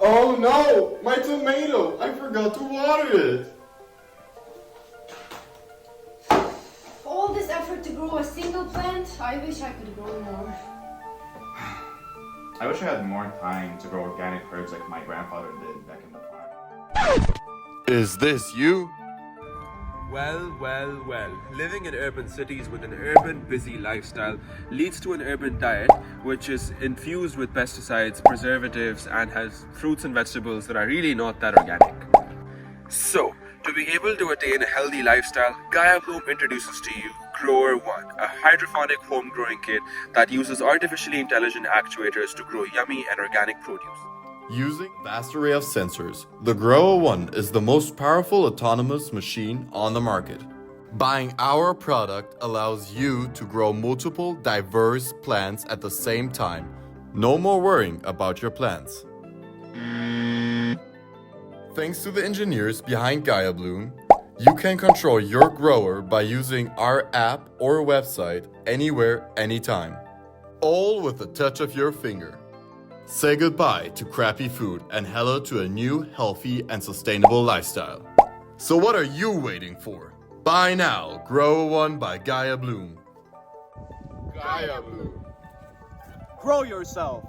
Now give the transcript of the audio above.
Oh no! My tomato! I forgot to water it! All this effort to grow a single plant? I wish I could grow more. I wish I had more time to grow organic herbs like my grandfather did back in the farm. Is this you? Well. Living in urban cities with an urban, busy lifestyle leads to an urban diet which is infused with pesticides, preservatives, and has fruits and vegetables that are really not that organic. So, to be able to attain a healthy lifestyle, Gaia Bloom introduces to you Grower One, a hydroponic home growing kit that uses artificially intelligent actuators to grow yummy and organic produce. Using a vast array of sensors, the Grower One is the most powerful autonomous machine on the market. Buying our product allows you to grow multiple diverse plants at the same time. No more worrying about your plants. Thanks to the engineers behind Gaia Bloom, you can control your grower by using our app or website anywhere, anytime. All with the touch of your finger. Say goodbye to crappy food and hello to a new, healthy, and sustainable lifestyle. So what are you waiting for? Buy now, Grow One by Gaia Bloom. Gaia Bloom. Grow yourself.